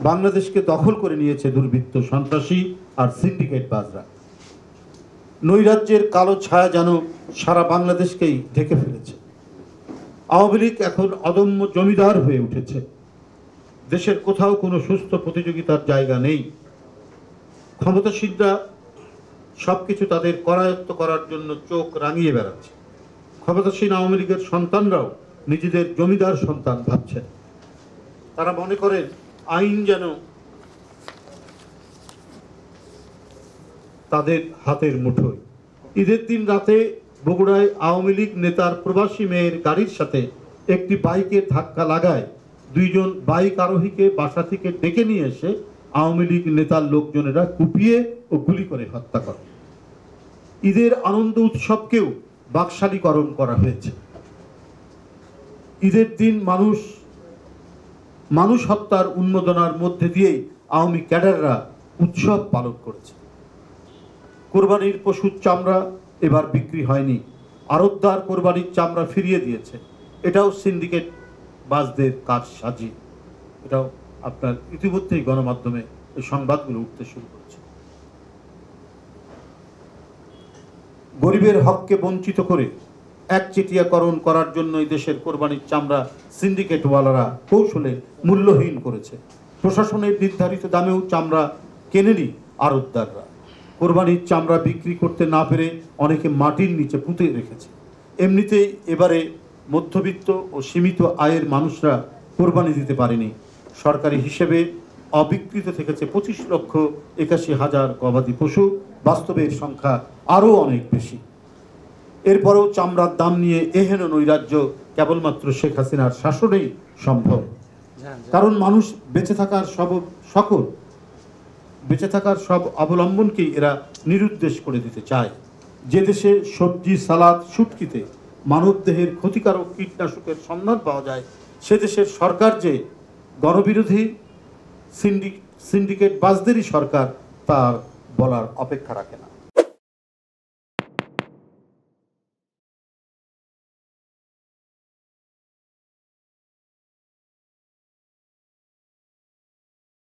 বাংলাদেশকে দখল করে নিয়েছে দুর্বৃত্ত, সন্ত্রাসী আর সিন্ডিকেট বাজরা। নৈরাজ্যের কালো ছায়া যেন সারা বাংলাদেশকেই ঢেকে ফেলেছে। আওয়ামী লীগ এখন অদম্য জমিদার হয়ে উঠেছে। দেশের কোথাও কোনো সুস্থ প্রতিযোগিতার জায়গা নেই। ক্ষমতাসীনরা সবকিছু তাদের করায়ত্ত করার জন্য চোখ রাঙিয়ে বেড়াচ্ছে। ক্ষমতাসীন আওয়ামী লীগের সন্তানরাও নিজেদের জমিদার সন্তান ভাবছেন। তারা মনে করেন আইন যেন তাদের হাতের মুঠোয়। ঈদের দিন রাতে বগুড়ায় আওয়ামী লীগ নেতার প্রবাসী মেয়ের গাড়ির সাথে একটি বাইকের ধাক্কা লাগায় দুইজন বাইক আরোহীকে বাসা থেকে ডেকে নিয়ে এসে আওয়ামী লীগ নেতার লোকজনেরা কুপিয়ে ও গুলি করে হত্যা করে। ঈদের আনন্দ উৎসবকেও বাকশালীকরণ করা হয়েছে। ঈদের দিন মানুষ হত্যার উন্মোদনার মধ্যে দিয়েই আওয়ামী ক্যাডাররা উৎসব পালন করেছে। কোরবানির পশুর চামড়া এবার বিক্রি হয়নি, আড়তদার কোরবানির চামড়া ফিরিয়ে দিয়েছে। এটাও সিন্ডিকেট বাজদের কাজ সাজিয়ে। এটাও আপনার ইতিমধ্যেই গণমাধ্যমে এই সংবাদগুলো উঠতে শুরু করেছে। গরিবের হককে বঞ্চিত করে একচেটিয়াকরণ করার জন্যই দেশের কোরবানির চামড়া সিন্ডিকেটওয়ালারা কৌশলে মূল্যহীন করেছে। প্রশাসনের নির্ধারিত দামেও চামড়া কেনেনি আড়তদাররা। কোরবানির চামড়া বিক্রি করতে না পেরে অনেকে মাটির নিচে পুঁতে রেখেছে। এমনিতেই এবারে মধ্যবিত্ত ও সীমিত আয়ের মানুষরা কোরবানি দিতে পারেনি। সরকারি হিসেবে অবিকৃত থেকেছে 25,81,000 গবাদি পশু। বাস্তবের সংখ্যা আরও অনেক বেশি। এরপরেও চামড়ার দাম নিয়ে এহেন নৈরাজ্য কেবলমাত্র শেখ হাসিনার শাসনেই সম্ভব। কারণ মানুষ বেঁচে থাকার সব অবলম্বনকেই এরা নিরুদ্দেশ করে দিতে চায়। যে দেশে সবজি, সালাদ, শুটকিতে মানবদেহের ক্ষতিকারক কীটনাশকের সন্ধান পাওয়া যায়, সে দেশের সরকার যে গণবিরোধী সিন্ডিকেট বাজদেরই সরকার, তার বলার অপেক্ষা রাখে না।